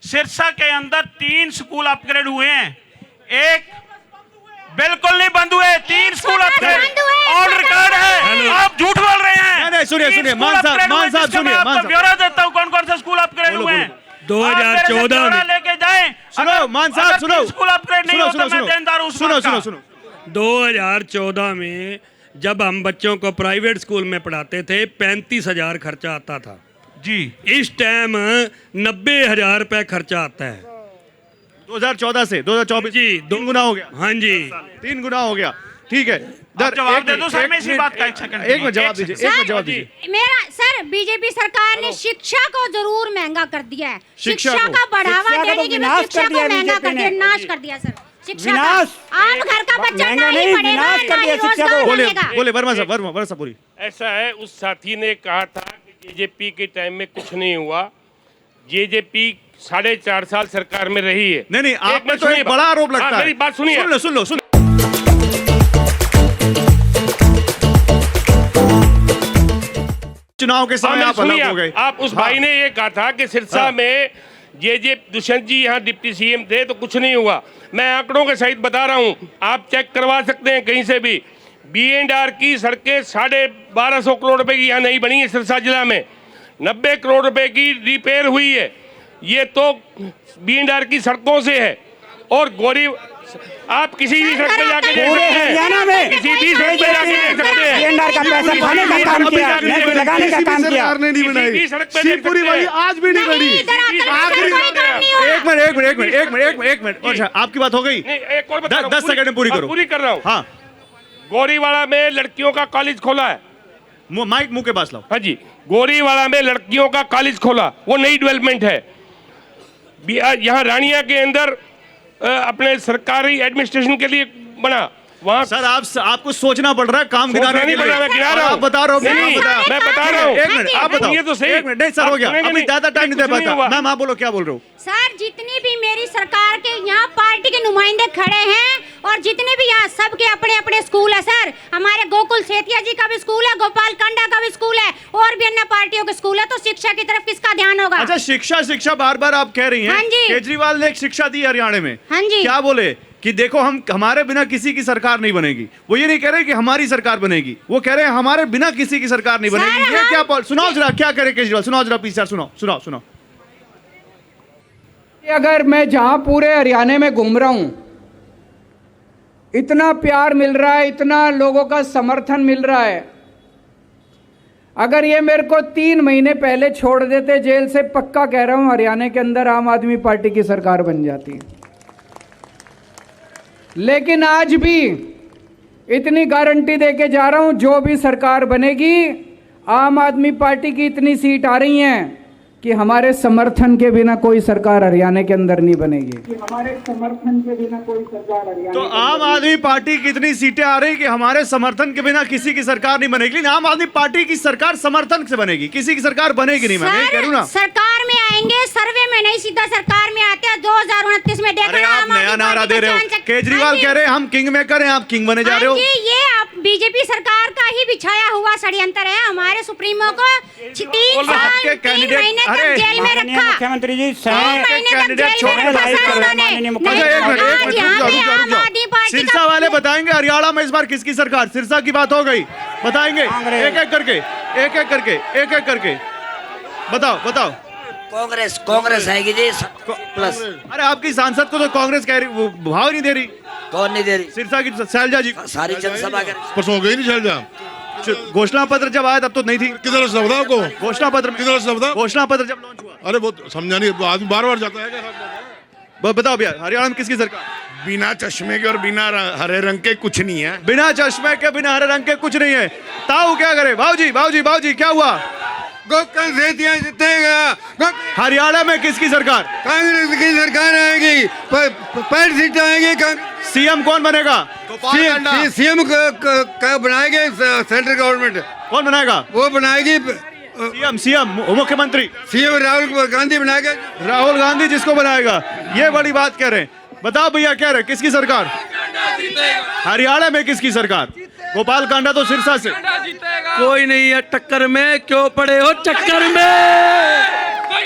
सिरसा के अंदर 3 स्कूल अपग्रेड हुए हैं, एक बिल्कुल नहीं बंद हुए, 3 स्कूल अपग्रेड ऑन रिकॉर्ड है। आप झूठ बोल रहे हैं। नहीं सुनिए, मान साहब सुनिए, ब्यौरा देता हूँ कौन कौन से स्कूल अपग्रेड हुए हैं। 2014 में लेके जाएं, सुनो मान साहब, सुनो स्कूल अपग्रेड नहीं होता, मैं देनदार हूं। सुनो सुनो सुनो 2014 में जब हम बच्चों को प्राइवेट स्कूल में पढ़ाते थे 35,000 खर्चा आता था जी। इस टाइम 90,000 रुपए खर्चा आता है 2014 से 2024 जी। 3 गुना हो गया। हाँ जी 3 गुना हो गया। ठीक है, जवाब दे दो सर, मैं इसी बात का एक सेकंड, एक मिनट जवाब दीजिए, एक मिनट जवाब दीजिए। मेरा सर, बीजेपी सरकार ने शिक्षा को जरूर महंगा कर दिया है। शिक्षा शिक्षा को। का बढ़ावा शिक्षा का देने तो की विनाश शिक्षा कर को दिया महंगा बीजेपी कर दिया, ने। नाश कर दिया सर शिक्षा विनाश। का। आम घर का बच्चा महंगा ना ही नहीं, पढ़ेगा, विनाश कर ना ही दिया शिक्षा को। रोजगार बोले मिलेगा। बोले वर्मा साहब, वर्मा साहब बोलिए। ऐसा है, उस साथी ने कहा था कि जेजेपी के टाइम में कुछ नहीं हुआ। जेजेपी 4.5 साल सरकार में रही है। नहीं आप एक में मिनट तो एक सुनिए, बड़ा आरोप लगता है। मेरी बात सुनिए। सुन लो चुनाव के समय आप अलग हो गए। आप उस भाई ने ये कहा था कि सिरसा में जे दुष्यंत जी यहाँ डिप्टी सीएम थे तो कुछ नहीं हुआ। मैं आंकड़ों के सहित बता रहा हूँ, आप चेक करवा सकते हैं कहीं से भी। B&R की सड़कें 1250 करोड़ रुपए की यहाँ नहीं बनी है सिरसा जिला में, 90 करोड़ रुपए की रिपेयर हुई है। ये तो B&R की सड़कों से है। और गौरी, आप किसी भी सड़क पे जाके देख पूरे सकते हैं, हरियाणा में किसी भी सड़क पे जाके देख सकते हैं। B&R का पैसा खाने का काम किया, नेट लगाने का काम किया। सरकार ने नहीं किसी भी बनाई, सड़क पे देख शिवपुरी सकते वाली हैं। आज भी नहीं बनी। आखिरी एक मिनट अच्छा, आपकी बात हो गई। नहीं, एक और बता रहा हूँ, 10 सेकंड में पूरी करो। पूरी कर रहा हूँ। हाँ, गोरीवाड़ा में लड़कियों का कॉलेज खोला है। माइक मुंह के पास लाओ। हाँ जी, गोरीवाड़ा में लड़कियों का कॉलेज खोला, वो नई डेवलपमेंट है। यहाँ रानिया के अंदर अपने सरकारी एडमिनिस्ट्रेशन के लिए बना, वहाँ सर आपको सोचना पड़ रहा है काम गिनाने के लिए। गिना रहा हूँ। आप बता रहे हो, नहीं, मैं बता रहा हूँ। एक मिनट आप बताओ। ये तो सही। एक मिनट नहीं सर, हो गया, अभी ज्यादा टाइम नहीं दे पाता। मैम आप बोलो, क्या बोल रहे हो? सर, जितनी भी मेरी सरकार के यहाँ पार्टी के नुमाइंदे खड़े हैं और जितने भी यहाँ सबके अपने अपने स्कूल है सर। हमारे गोकुल सेतिया जी का भी स्कूल है, गोपाल कांडा का भी स्कूल है और भी अन्य पार्टियों के स्कूल है। तो शिक्षा की तरफ किसका ध्यान होगा? अच्छा, शिक्षा बार बार आप कह रही हैं। हाँ जी। केजरीवाल ने एक शिक्षा दी हरियाणा में। हाँ जी। क्या बोले कि देखो हम हमारे बिना किसी की सरकार नहीं बनेगी। वो ये नहीं कह रहे कि हमारी सरकार बनेगी, वो कह रहे हैं हमारे बिना किसी की सरकार नहीं बनेगी। ये क्या सुनाओ जरा, क्या करे केजरीवाल, सुनाओ जरा प्लीज सर, सुनाओ। अगर मैं जहां पूरे हरियाणा में घूम रहा हूं, इतना प्यार मिल रहा है, इतना लोगों का समर्थन मिल रहा है, अगर ये मेरे को 3 महीने पहले छोड़ देते जेल से, पक्का कह रहा हूं हरियाणा के अंदर आम आदमी पार्टी की सरकार बन जाती। लेकिन आज भी इतनी गारंटी देके जा रहा हूं, जो भी सरकार बनेगी आम आदमी पार्टी की इतनी सीट आ रही हैं कि हमारे समर्थन के बिना कोई सरकार हरियाणा के अंदर नहीं बनेगी। हमारे समर्थन के बिना कोई सरकार हरियाणा। तो आम आदमी पार्टी की इतनी सीटें आ रही कि हमारे समर्थन के बिना किसी की सरकार नहीं बनेगी। लेकिन आम आदमी पार्टी की सरकार समर्थन से बनेगी, किसी की सरकार बनेगी नहीं। मैं कह रहा हूं ना, सरकार में आएंगे, सर्वे में नहीं, सीधा सरकार में आते हैं। 2029 में अरे आप नया नारा दे रहे हो। केजरीवाल कह रहे हैं हम किंग मेकर हैं, आप किंग बने जा रहे हो। ये आप बीजेपी सरकार का ही बिछाया हुआ षड्यंत्र है। हमारे सुप्रीमो को 3 साल 3 महीने तक जेल में रखा। मुख्यमंत्री जी, कैंडिडेट छोड़ने सिरसा वाले बताएंगे हरियाणा में इस बार किसकी सरकार। सिरसा की बात हो गई, बताएंगे एक एक करके बताओ। कांग्रेस आएगी जी प्लस। अरे आपकी सांसद को तो कांग्रेस कह रही, वो भाव नहीं दे रही। कौन नहीं दे रही? सिरसा की शैलजा जी सारी जनसभा कर परसों हो गई नहीं शैलजा। घोषणा पत्र जब आया तब तो नहीं थी। किधर से बताओ को घोषणा पत्र घोषणा पत्र जब लॉन्च हुआ। अरे वो समझा नहीं, आदमी बार जाता है। बताओ भैया, हरियाणा में किसकी सरकार? बिना चश्मे के और बिना हरे रंग के कुछ नहीं है। बिना चश्मे के बिना हरे रंग के कुछ नहीं है। ताऊ क्या करे? बाबूजी क्या हुआ? हरियाणा में किसकी सरकार? कांग्रेस की सरकार आएगी, 5 सीटें आएगी। सीएम कौन बनेगा? सीएम बनाएंगे सेंट्रल गवर्नमेंट। कौन बनाएगा? वो बनाएगी सीएम मुख्यमंत्री। सीएम राहुल गांधी बनाएगा। राहुल गांधी जिसको बनाएगा, ये बड़ी बात कह रहे हैं। बताओ भैया, कह रहे किसकी सरकार? हरियाणा में किसकी सरकार? गोपाल कांडा तो सिरसा से। कोई नहीं है टक्कर में, क्यों पड़े हो चक्कर में?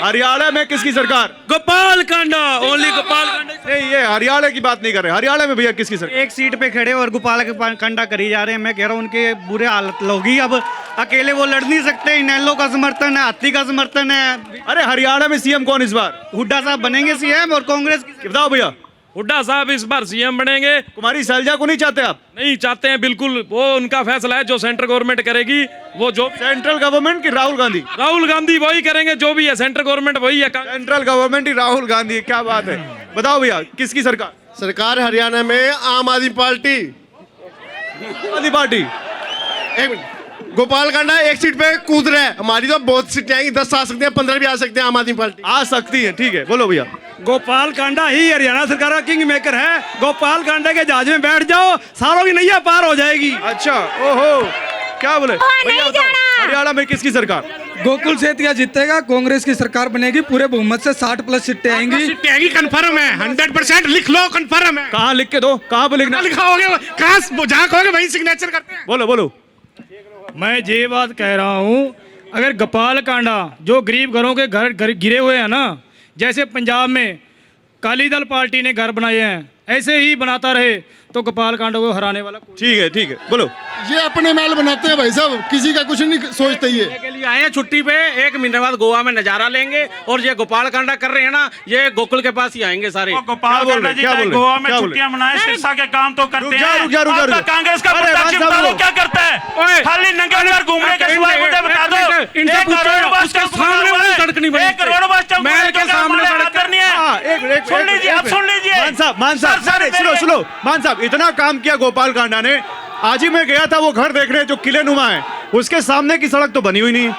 हरियाणा में किसकी सरकार? गोपाल कांडा, ओनली गोपाल कांडा। नहीं, ये हरियाणा की बात नहीं कर रहे। हरियाणा में भैया किसकी सरकार? एक सीट पे खड़े और गोपाल कांडा करी जा रहे हैं। मैं कह रहा हूँ उनके बुरे हालत होगी। अब अकेले वो लड़ नहीं सकते, इनेलो का समर्थन है, हाथी का समर्थन है। अरे हरियाणा में सीएम कौन इस बार? हुड्डा साहब बनेंगे सीएम और कांग्रेस बताओ भैया। हुड्डा साहब इस बार सीएम बनेंगे। कुमारी शैलजा को नहीं चाहते आप? नहीं चाहते हैं, बिल्कुल वो उनका फैसला है, जो सेंट्रल गवर्नमेंट करेगी वो। जो सेंट्रल गवर्नमेंट की राहुल गांधी? राहुल गांधी वही करेंगे, जो भी है सेंट्रल गवर्नमेंट वही है। सेंट्रल गवर्नमेंट ही राहुल गांधी, क्या बात है। बताओ भैया किसकी सरकार? सरकार हरियाणा में आम आदमी पार्टी। आदमी पार्टी। एक मिनट, गोपाल कांडा एक सीट पे कूद रहा है, हमारी तो बहुत सीटें आएंगी, 10 आ सकते हैं, 15 भी आ सकते हैं, आम आदमी पार्टी आ सकती है। ठीक है, बोलो भैया। गोपाल कांडा ही हरियाणा सरकार का किंग मेकर है। गोपाल कांडा के जहाज में बैठ जाओ, सारों की नैया पार हो जाएगी। अच्छा, ओहो, क्या बोले भैया? हरियाणा में किसकी सरकार? गोकुल सेतिया जीतेगा, कांग्रेस की सरकार बनेगी, पूरे बहुमत से 60+ सीटें आएंगी। कंफर्म है, 100% लिख लो, कंफर्म है। कहाँ लिख के दो? कहाँ पे लिखना? लिखाओगे कहाँ, जहाँ कहोगे वहीं सिग्नेचर करते हैं। बोलो बोलो। मैं ये बात कह रहा हूँ, अगर गोपाल कांडा जो गरीब घरों के घर गिरे हुए हैं ना, जैसे पंजाब में अकाली दल पार्टी ने घर बनाए हैं, ऐसे ही बनाता रहे तो गोपाल कांडा को हराने वाला। ठीक है, बोलो। ये अपने महल बनाते हैं भाई साहब, किसी का कुछ नहीं सोचते। ये के लिए आए हैं छुट्टी पे, 1 महीने बाद गोवा में नजारा लेंगे, और ये गोपाल कांडा कर रहे हैं ना, ये गोकुल के पास ही आएंगे सारे। गोपाल कांडा जी गोवा में छुट्टियां मनाए, सिरसा के काम तो करते हैं। कांग्रेस का प्रत्याशी बता दो क्या करता है? खाली नंगे पैर घूमने के सिवाय मुझे बता दो। 1 करोड़ बस का सामने सड़क नहीं बनी, 1 करोड़ बस महल के सामने सड़क करनी है। सुन लीजिए, अब सुन लीजिए। मान साहब सुनो मान साहब, इतना काम किया गोपाल कांडा ने। आज ही मैं गया था वो घर देखने जो किले नुमा है, उसके सामने की सड़क तो बनी हुई नहीं।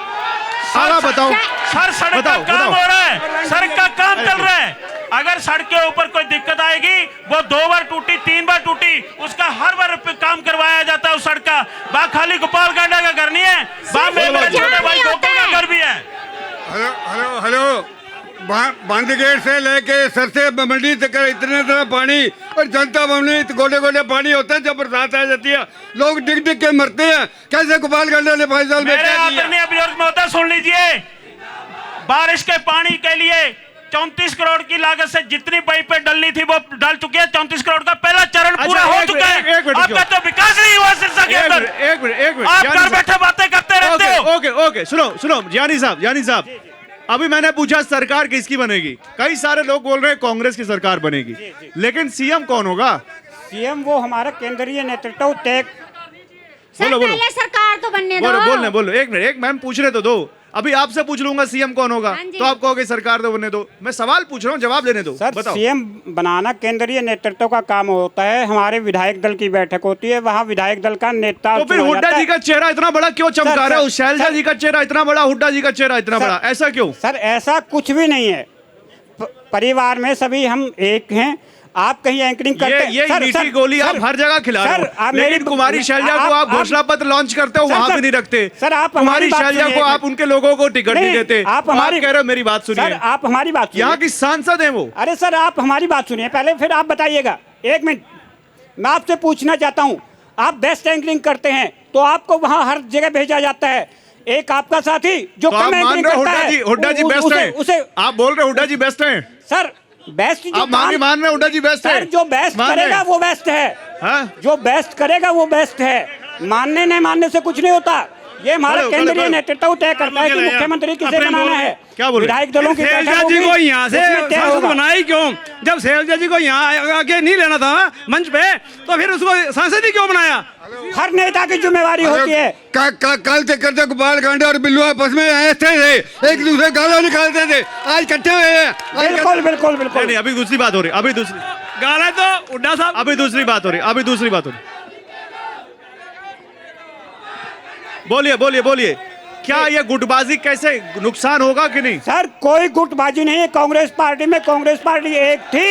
सारा बताओ सर, सड़क का काम हो रहा है, सड़क का काम चल रहा है। अगर सड़क के ऊपर कोई दिक्कत आएगी, वो 2 बार टूटी, 3 बार टूटी, उसका हर बार काम करवाया जाता है उस सड़क का। खाली गोपाल कांडा का घर नहीं है, मेरे छोटे भाई गोकुल का घर भी है। हेलो, बंद गेट से लेके सरसे मंडी तक इतने तरह पानी, और जनता भवनी गोले गोले पानी होता है। जब बरसात आ जाती है लोग डिग डिग के मरते हैं। कैसे गोपाल कांडा ने 5 साल में मेरे आदरणीय बुजुर्ग महोदय सुन लीजिए, बारिश के पानी के लिए 34 करोड़ की लागत से जितनी पाइपें डलनी थी वो डल चुकी है। 34 करोड़ का पहला चरण पूरा हो चुका है। आपका तो विकास नहीं हुआ सिरसा के अंदर। एक मिनट, आप घर बैठे बातें करते रहते हो। ओके, सुनो जानी साहब, अभी मैंने पूछा सरकार किसकी बनेगी? कई सारे लोग बोल रहे हैं कांग्रेस की सरकार बनेगी, लेकिन सीएम कौन होगा? सीएम वो हमारा केंद्रीय नेतृत्व तय। बोलो पहले सरकार तो बनने दो। बोलो। एक मिनट, एक मैम पूछ रहे तो दो। अभी आपसे पूछ लूंगा सीएम कौन होगा, तो आप कहोगे सरकार तो बनने दो। मैं सवाल पूछ रहा हूँ, जवाब देने दो। सर, बताओ। सीएम बनाना केंद्रीय नेतृत्व का काम होता है। हमारे विधायक दल की बैठक होती है, वहाँ विधायक दल का नेता। तो फिर हुड्डा जी का चेहरा इतना बड़ा क्यों चमका रहा है? शैलजा जी का चेहरा इतना बड़ा, हुड्डा जी का चेहरा इतना बड़ा, ऐसा क्यों? सर, ऐसा कुछ भी नहीं है। परिवार में सभी हम एक हैं। आप कहीं एंकरिंग करते हैं, ये मीठी गोली आप हर जगह खिला रहे हो, लेकिन कुमारी शैलजा को आप घोषणा पत्र लॉन्च करते हो, वहां भी नहीं रखते। सर, आप कुमारी शैलजा को आप उनके लोगों को टिकट नहीं देते। आप कह रहे हो, मेरी बात सुनिए। सर, आप हमारी बात सुनिए। यहाँ की सांसद है वो। अरे सर, आप हमारी बात सुनिए पहले, फिर आप बताइएगा। 1 मिनट, मैं आपसे पूछना चाहता हूँ, आप बेस्ट एंकरिंग करते हैं तो आपको वहाँ हर जगह भेजा जाता है। एक आपका साथी जो कम एंकरिंग करता है, हुड्डा जी बेस्ट है। आप बोल रहे हुड्डा जी बेस्ट है? सर, बेस्ट आप मान रहे हुड्डा जी बेस्ट है? जो बेस्ट करेगा वो बेस्ट है। जो बेस्ट करेगा वो बेस्ट है। मानने नहीं मानने से कुछ नहीं होता। ये हमारा केंद्रीय नेतृत्व तय करता है कि मुख्यमंत्री किसे बनाना है। क्या बोल विधायक दलों की शैलजा जी को यहाँ से सांसद बनाई क्यों? जब शैलजा जी को यहाँ आगे नहीं लेना था मंच पे, तो फिर उसको सांसद ही क्यों बनाया? हर नेता की जिम्मेवारी होती है। कल तक करते गोपाल कांडा और बिल्लू आपस में ऐसे थे, एक दूसरे गाला निकालते थे, आज इकट्ठे हुए हैं। बिल्कुल। नहीं, अभी दूसरी बात हो रही, अभी दूसरी गाला तो हुड्डा साहब। अभी दूसरी बात हो रही। बोलिए। क्या ये गुटबाजी कैसे नुकसान होगा कि नहीं? सर, कोई गुटबाजी नहीं है। कांग्रेस पार्टी में कांग्रेस पार्टी एक थी,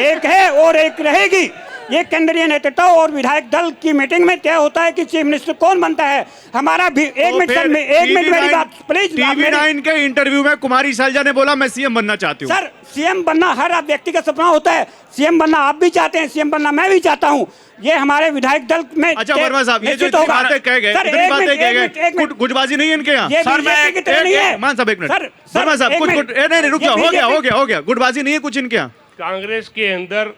एक है और एक रहेगी। ये केंद्रीय नेतृत्व और विधायक दल की मीटिंग में तय होता है कि चीफ मिनिस्टर कौन बनता है। हमारा भी एक मिनट मेरी बात प्लीज। TV9 के इंटरव्यू में कुमारी शैलजा ने बोला मैं सीएम बनना चाहती हूँ। सर, सीएम बनना हर व्यक्ति का सपना होता है। सीएम बनना आप भी चाहते हैं, सीएम बनना मैं भी चाहता हूँ। ये हमारे विधायक दल में। अच्छा वर्मा साहब, ये जो बातें कह गए, गुटबाजी नहीं है इनके यहाँ? मान साहब, एक मिनट। वर्मा साहब, कुछ नहीं, रुक जाओ, हो गया। गुटबाजी नहीं है कुछ इनके यहाँ? कांग्रेस के अंदर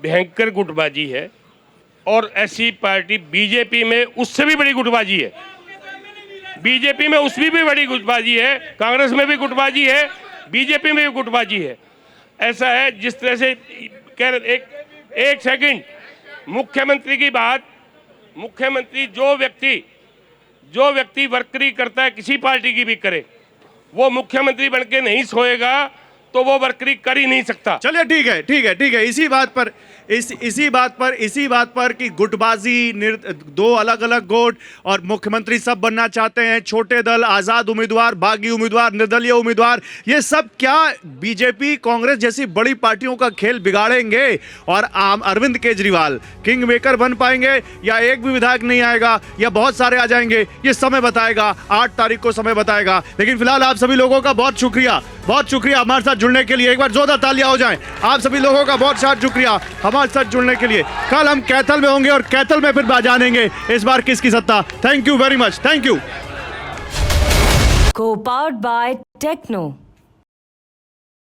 भयंकर गुटबाजी है, और ऐसी पार्टी बीजेपी में उससे भी बड़ी गुटबाजी है। बीजेपी में उसमें भी बड़ी गुटबाजी है, कांग्रेस में भी गुटबाजी है, बीजेपी में भी गुटबाजी है। ऐसा है जिस तरह से कह रहे एक सेकंड, मुख्यमंत्री की बात, मुख्यमंत्री जो व्यक्ति वर्करी करता है किसी पार्टी की भी करे, वो मुख्यमंत्री बनके नहीं सोएगा तो वो वर्करी कर ही नहीं सकता। चलिए ठीक है इसी बात पर कि गुटबाजी, दो अलग अलग गुट और मुख्यमंत्री सब बनना चाहते हैं, छोटे दल, आजाद उम्मीदवार, बागी उम्मीदवार, निर्दलीय उम्मीदवार, ये सब क्या बीजेपी कांग्रेस जैसी बड़ी पार्टियों का खेल बिगाड़ेंगे और आम अरविंद केजरीवाल किंग मेकर बन पाएंगे, या एक भी विधायक नहीं आएगा, या बहुत सारे आ जाएंगे? ये समय बताएगा, 8 तारीख को समय बताएगा। लेकिन फिलहाल आप सभी लोगों का बहुत शुक्रिया हमारे साथ जुड़ने के लिए। एक बार जोरदार तालियां हो जाएं। आप सभी लोगों का बहुत साथ शुक्रिया हमारे साथ जुड़ने के लिए। कल हम कैथल में होंगे और कैथल में फिर जानेंगे इस बार किसकी सत्ता। Thank you very much. Thank you. Co-powered by Techno.